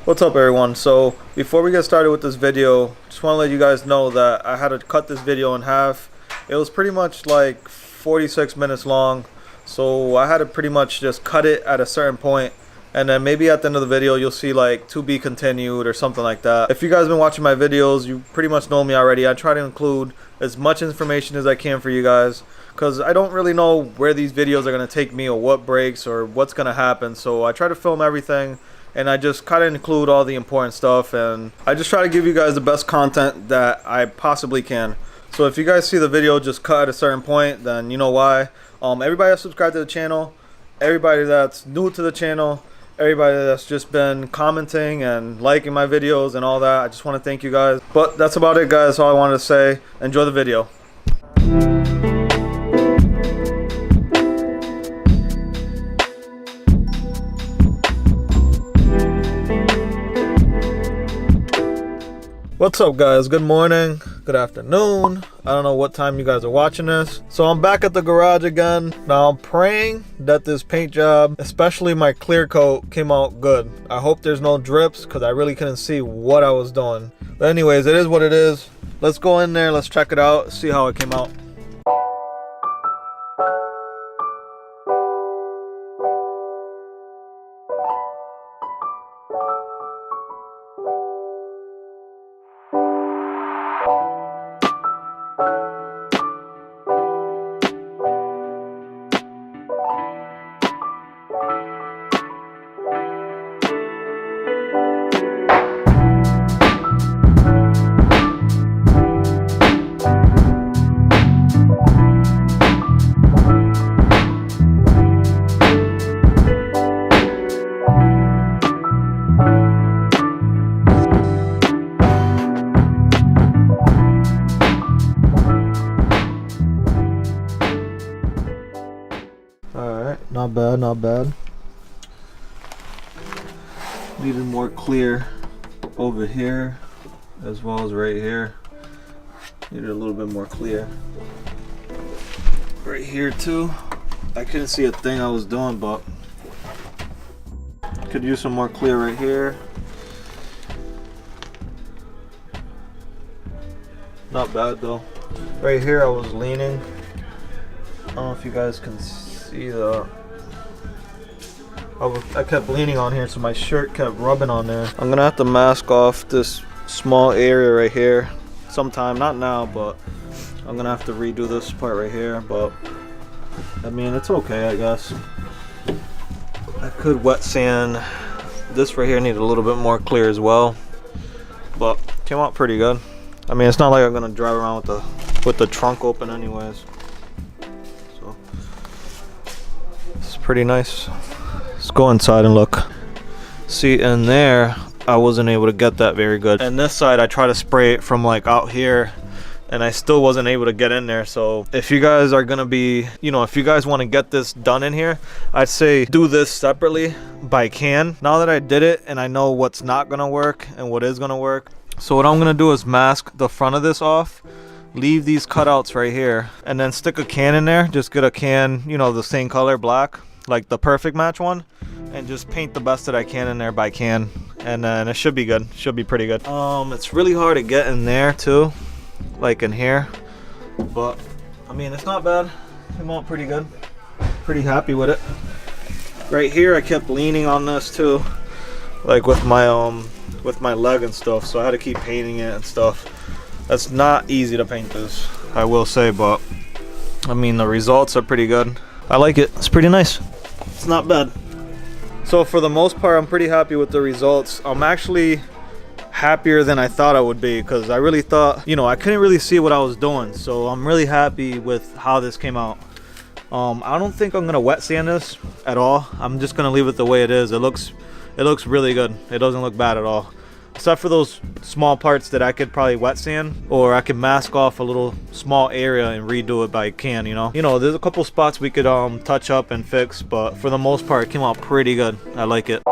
What's up everyone? So before we get started with this video, just want to let you guys know that I had to cut this video in half. It was pretty much like 46 minutes long, so I had to pretty much just cut it at a certain point, and then maybe at the end of the video you'll see like to be continued or something like that. If you guys have been watching my videos, you pretty much know me already. I try to include as much information as I can for you guys, because I don't really know where these videos are going to take me or what breaks or what's going to happen, so I try to film everything. And I just kind of include all the important stuff, and I just try to give you guys the best content that I possibly can. So if you guys see the video just cut at a certain point, then you know why. Everybody that's subscribed to the channel, everybody that's new to the channel, everybody that's just been commenting and liking my videos and all that, I just want to thank you guys. But that's about it, guys. That's all I wanted to say. Enjoy the video. What's up guys? Good morning, good afternoon. I don't know what time you guys are watching this. So I'm back at the garage again. Now I'm praying that this paint job, especially my clear coat, came out good. I hope there's no drips because I really couldn't see what I was doing. But anyways, it is what it is. Let's go in there, let's check it out, see how it came out. Alright, not bad, not bad. Needed more clear over here as well as right here. Needed a little bit more clear right here too. I couldn't see a thing I was doing, but could use some more clear right here. Not bad though. Right here I was leaning. I don't know if you guys can see the, I kept leaning on here, so my shirt kept rubbing on there. I'm gonna have to mask off this small area right here sometime, not now, but I'm gonna have to redo this part right here. But I mean, it's okay, I guess. I could wet sand this right here. Need a little bit more clear as well, but came out pretty good. I mean, it's not like I'm gonna drive around with the trunk open anyways, so it's pretty nice. Let's go inside and look. See, in there I wasn't able to get that very good, and this side I tried to spray it from like out here and I still wasn't able to get in there. So if you guys are gonna be, you know, if you guys want to get this done in here, I'd say do this separately by can. Now that I did it and I know what's not gonna work and what is gonna work, so what I'm gonna do is mask the front of this off, leave these cutouts right here, and then stick a can in there. Just get a can, you know, the same color, black, like the perfect match one, and just paint the best that I can in there by can, and then it should be good. Should be pretty good. It's really hard to get in there too, like in here, but I mean, it's not bad. Came out pretty good. Pretty happy with it. Right here I kept leaning on this too, like with my leg and stuff, so I had to keep painting it and stuff. That's not easy to paint this, I will say, but I mean, the results are pretty good. I like it. It's pretty nice. It's not bad. So for the most part, I'm pretty happy with the results. I'm actually happier than I thought I would be, because I really thought, you know, I couldn't really see what I was doing. So I'm really happy with how this came out. I don't think I'm gonna wet sand this at all. I'm just gonna leave it the way it is. It looks really good. It doesn't look bad at all, except for those small parts that I could probably wet sand, or I could mask off a little small area and redo it by can, you know, there's a couple spots we could touch up and fix, but for the most part it came out pretty good. I like it.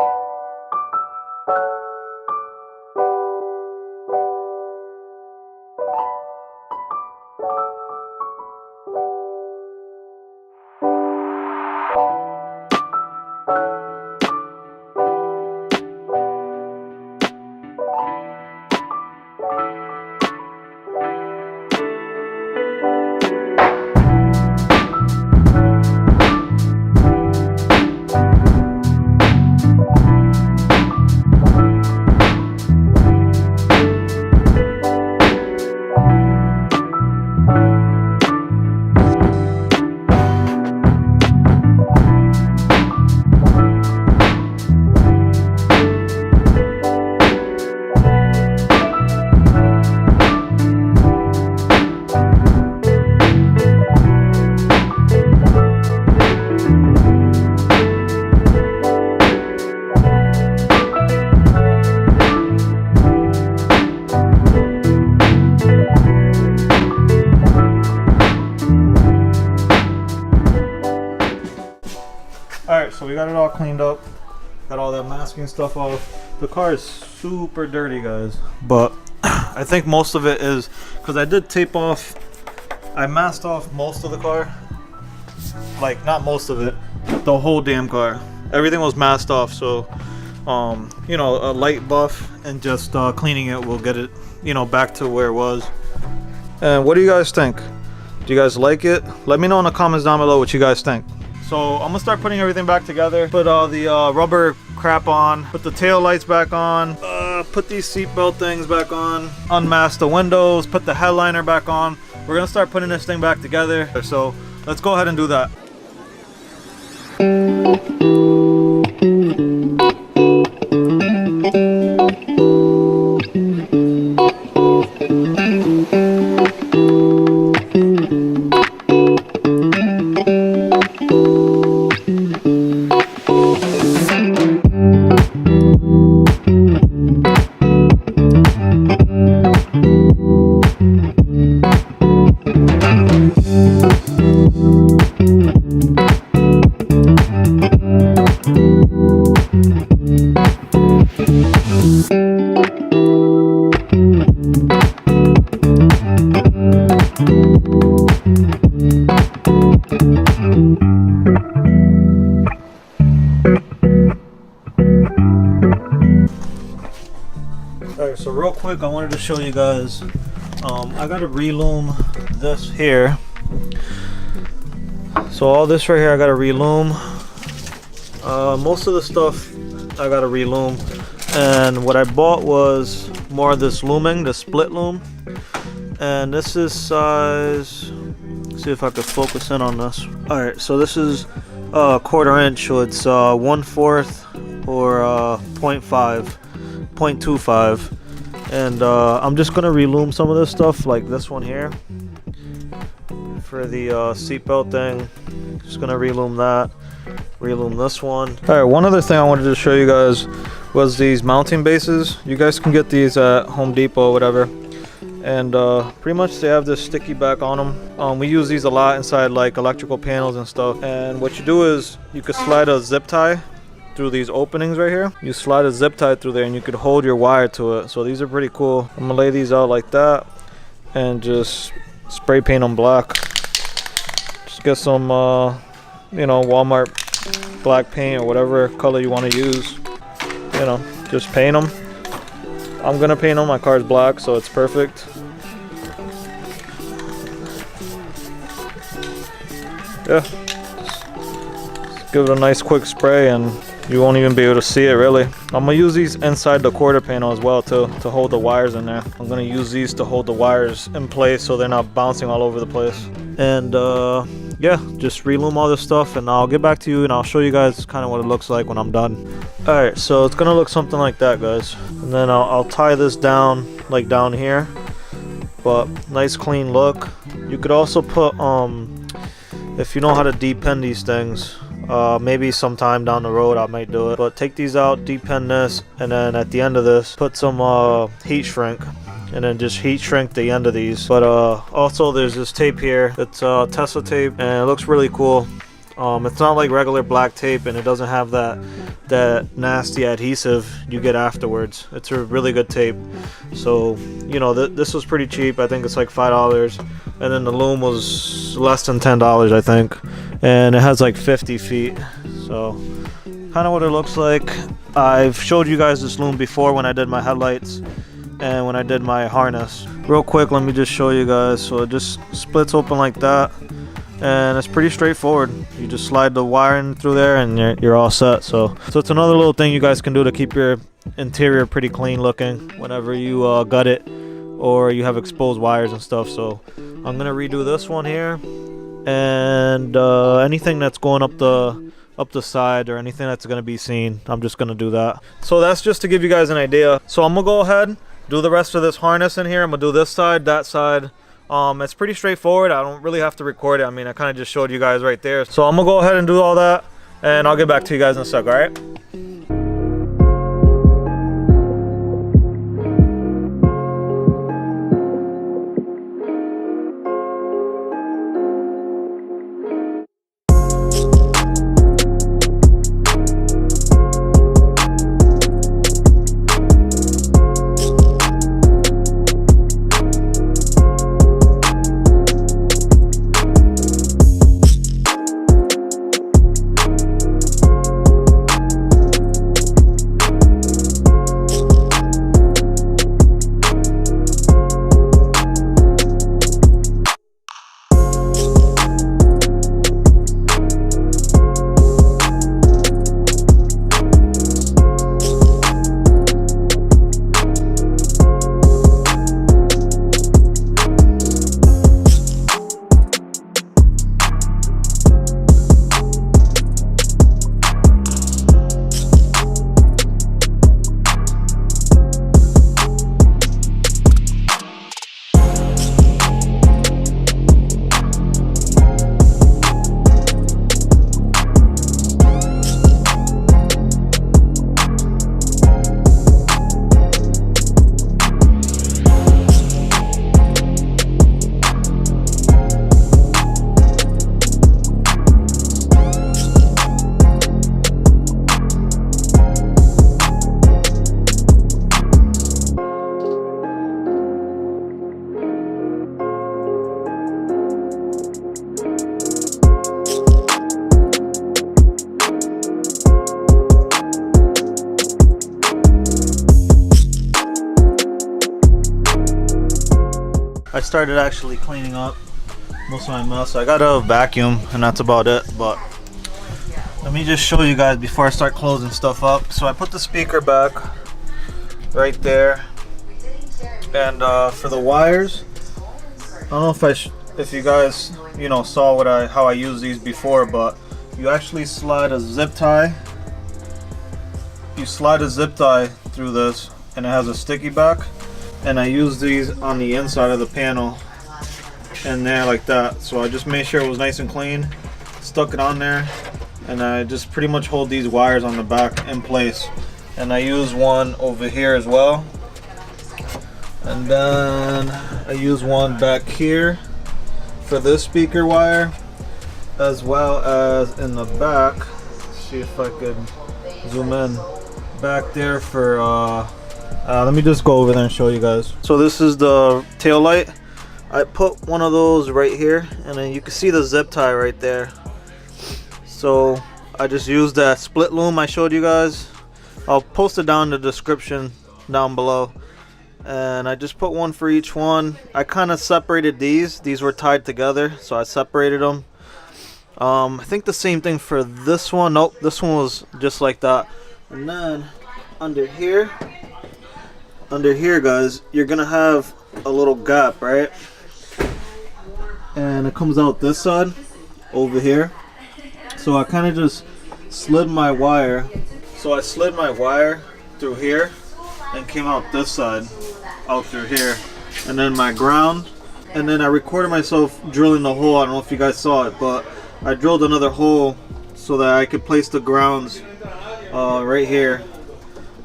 all cleaned up. Got all that masking stuff off. The car is super dirty, guys. But I think most of it is because I did tape off. I masked off most of the car. Like, not most of it. The whole damn car. Everything was masked off. So, you know, a light buff and just cleaning it will get it, you know, back to where it was. And what do you guys think? Do you guys like it? Let me know in the comments down below what you guys think. So I'm gonna start putting everything back together. Put all the rubber crap on. Put the tail lights back on. Put these seatbelt things back on. Unmask the windows. Put the headliner back on. We're gonna start putting this thing back together. So let's go ahead and do that. Alright, so real quick, I wanted to show you guys. I gotta reloom this here. So all this right here, I gotta reloom. Most of the stuff I gotta reloom. And what I bought was more of this looming, the split loom. And this is size. Let's see if I could focus in on this. Alright, so this is a 1/4 inch, so it's 1/4 or 0.25, and I'm just gonna reloom some of this stuff, like this one here for the seatbelt thing. Just gonna reloom that, reloom this one. All right, one other thing I wanted to show you guys was these mounting bases. You guys can get these at Home Depot or whatever, and pretty much they have this sticky back on them. We use these a lot inside like electrical panels and stuff. And what you do is you could slide a zip tie through these openings right here. You slide a zip tie through there and you could hold your wire to it. So these are pretty cool. I'm gonna lay these out like that and just spray paint them black. Just get some you know, Walmart black paint or whatever color you want to use. You know, just paint them. I'm gonna paint them. My car's black, so it's perfect. Yeah, just give it a nice quick spray and you won't even be able to see it really. I'm gonna use these inside the quarter panel as well too, to hold the wires in there. I'm gonna use these to hold the wires in place so they're not bouncing all over the place. And yeah, just reloom all this stuff and I'll get back to you and I'll show you guys kind of what it looks like when I'm done. Alright, so it's gonna look something like that, guys. And then I'll tie this down, like down here. But nice clean look. You could also put, if you know how to depen these things, maybe sometime down the road I might do it, but take these out, depen this, and then at the end of this put some heat shrink, and then just heat shrink the end of these. But also there's this tape here. It's Tesa tape and it looks really cool. It's not like regular black tape and it doesn't have that nasty adhesive you get afterwards. It's a really good tape. So you know, this was pretty cheap. I think it's like $5, and then the loom was less than $10, I think, and it has like 50 feet. So kind of what it looks like. I've showed you guys this loom before when I did my headlights and when I did my harness. Real quick, let me just show you guys. So it just splits open like that, and it's pretty straightforward. You just slide the wire in through there and you're all set. So it's another little thing you guys can do to keep your interior pretty clean looking whenever you gut it or you have exposed wires and stuff. So I'm gonna redo this one here, and anything that's going up the side or anything that's gonna be seen, I'm just gonna do that. So that's just to give you guys an idea. So I'm gonna go ahead, do the rest of this harness in here. I'm gonna do this side, that side. It's pretty straightforward. I don't really have to record it. I mean, I kind of just showed you guys right there. So I'm gonna go ahead and do all that, and I'll get back to you guys in a sec. All right. I started actually cleaning up most of my mess. I got a vacuum and that's about it, but let me just show you guys before I start closing stuff up. So I put the speaker back right there, and for the wires, I don't know if you guys saw how I used these before, but you actually slide a zip tie. You slide a zip tie through this, and it has a sticky back, and I use these on the inside of the panel and there like that. So I just made sure it was nice and clean, stuck it on there, and I just pretty much hold these wires on the back in place. And I use one over here as well, and then I use one back here for this speaker wire, as well as in the back. Let's see if I could zoom in back there for let me just go over there and show you guys. So this is the tail light. I put one of those right here, and then you can see the zip tie right there. So I just used that split loom I showed you guys. I'll post it down in the description down below. And I just put one for each one. I kind of separated these. These were tied together, so I separated them. I think the same thing for this one. Nope, this one was just like that. And then under here guys, you're gonna have a little gap, right? And it comes out this side over here. So I kind of just slid my wire. So I slid my wire through here and came out this side, out through here, and then my ground. And then I recorded myself drilling the hole. I don't know if you guys saw it, but I drilled another hole so that I could place the grounds right here,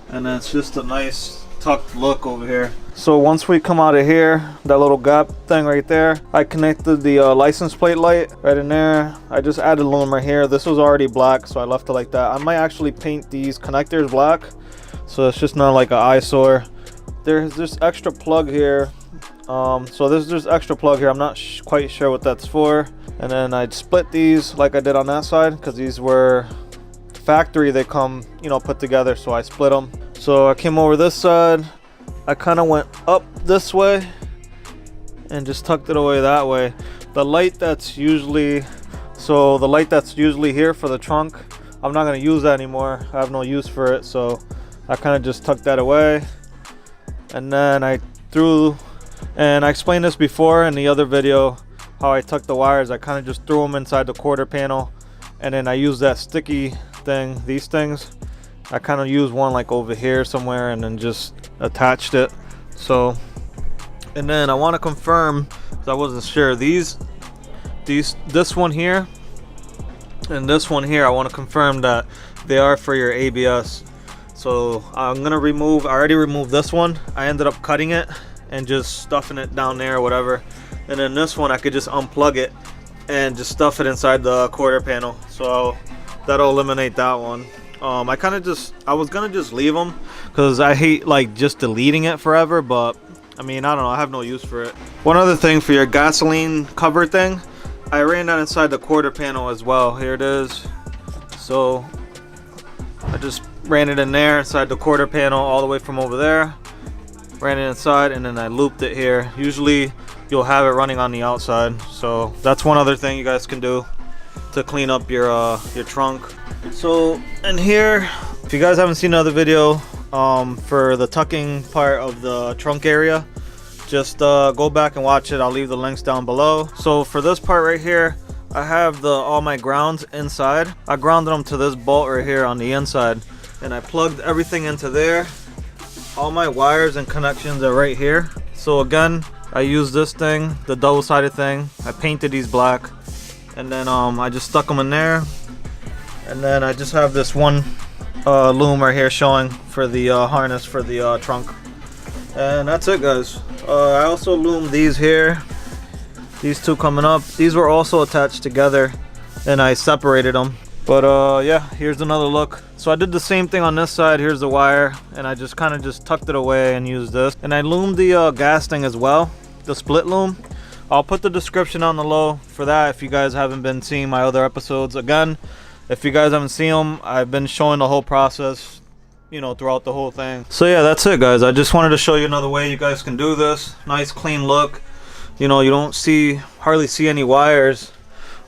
and it's just a nice tucked look over here. So once we come out of here, that little gap thing right there, I connected the license plate light right in there. I just added loom right here. This was already black, so I left it like that. I might actually paint these connectors black, so it's just not like an eyesore. There's this extra plug here. So there's this extra plug here. I'm not quite sure what that's for. And then I'd split these like I did on that side, because these were factory, they come put together, so I split them. So I came over this side, I kind of went up this way and just tucked it away that way. The light that's usually here for the trunk, I'm not going to use that anymore. I have no use for it, so I kind of just tucked that away. And then I explained this before in the other video, how I tucked the wires. I kind of just threw them inside the quarter panel, and then I used that sticky thing, these things. I kind of used one like over here somewhere, and then just attached it. So, and then I want to confirm, because I wasn't sure, this one here and this one here, I want to confirm that they are for your ABS. So I'm gonna I already removed this one. I ended up cutting it and just stuffing it down there or whatever. And then this one, I could just unplug it and just stuff it inside the quarter panel. So that'll eliminate that one. I was gonna just leave them, because I hate like just deleting it forever, but I mean, I don't know, I have no use for it. One other thing, for your gasoline cover thing, I ran that inside the quarter panel as well. Here it is. So I just ran it in there inside the quarter panel, all the way from over there, ran it inside, and then I looped it here. Usually you'll have it running on the outside. So that's one other thing you guys can do to clean up your trunk. So in here, if you guys haven't seen another video for the tucking part of the trunk area, just go back and watch it. I'll leave the links down below. So for this part right here, I have all my grounds inside. I grounded them to this bolt right here on the inside, and I plugged everything into there. All my wires and connections are right here. So again, I used this thing, the double-sided thing. I painted these black, and then I just stuck them in there. And then I just have this one loom right here showing for the harness for the trunk. And that's it, guys. I also loomed these here. These two coming up. These were also attached together, and I separated them. But yeah, here's another look. So I did the same thing on this side. Here's the wire, and I just kind of just tucked it away and used this. And I loomed the gas thing as well, the split loom. I'll put the description on the low for that if you guys haven't been seeing my other episodes. Again, if you guys haven't seen them, I've been showing the whole process, throughout the whole thing. So yeah, that's it, guys. I just wanted to show you another way you guys can do this. Nice clean look. you know, you don't hardly see any wires.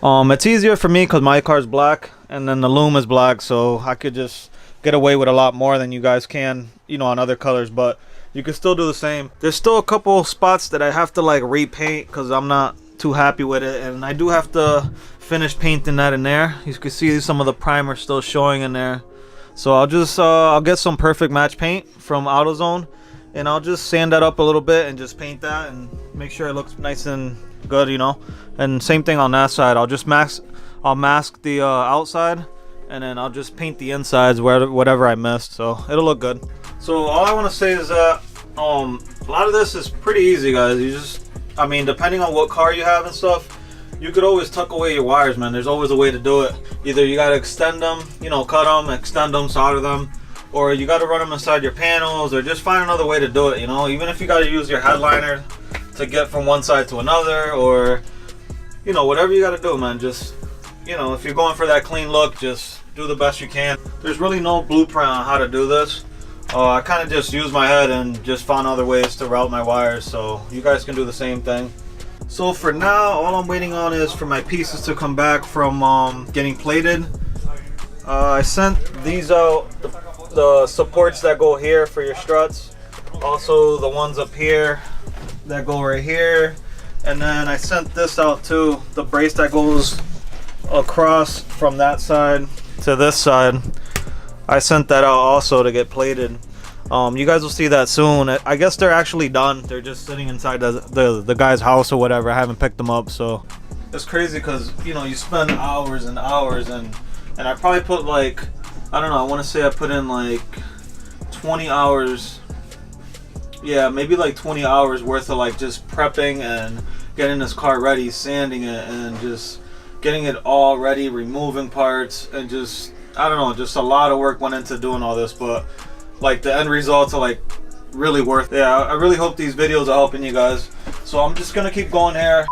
It's easier for me because my car's black and then the Loom is black, so I could just get away with a lot more than you guys can, you know, on other colors. But you can still do the same. There's still a couple spots that I have to like repaint because I'm not too happy with it, and I do have to finish painting that in there. You can see some of the primer still showing in there. So I'll just I'll get some perfect match paint from AutoZone, and I'll just sand that up a little bit and just paint that and make sure it looks nice and good, you know. And same thing on that side. I'll mask the outside, and then I'll just paint the insides whatever I missed, so it'll look good. So all I want to say is that a lot of this is pretty easy, guys. You just, I mean, depending on what car you have and stuff, you could always tuck away your wires, man. There's always a way to do it. Either you gotta extend them, you know, cut them, extend them, solder them, or you gotta run them inside your panels, or just find another way to do it, you know. Even if you gotta use your headliner to get from one side to another, or, you know, whatever you gotta do, man. Just, you know, if you're going for that clean look, just do the best you can. There's really no blueprint on how to do this. I kind of just used my head and just found other ways to route my wires, so you guys can do the same thing. So for now, all I'm waiting on is for my pieces to come back from getting plated. I sent these out, the supports that go here for your struts, also the ones up here that go right here, and then I sent this out too, the brace that goes across from that side to this side. I sent that out also to get plated. You guys will see that soon. I guess they're actually done. They're just sitting inside the guy's house or whatever. I haven't picked them up, so it's crazy because, you know, you spend hours and hours, and I probably put like, I don't know, I want to say I put in like 20 hours. Yeah, maybe like 20 hours worth of like just prepping and getting this car ready, sanding it, and just getting it all ready, removing parts, and just, I don't know, just a lot of work went into doing all this, but like the end results are like really worth it. Yeah, I really hope these videos are helping you guys. So I'm just gonna keep going here.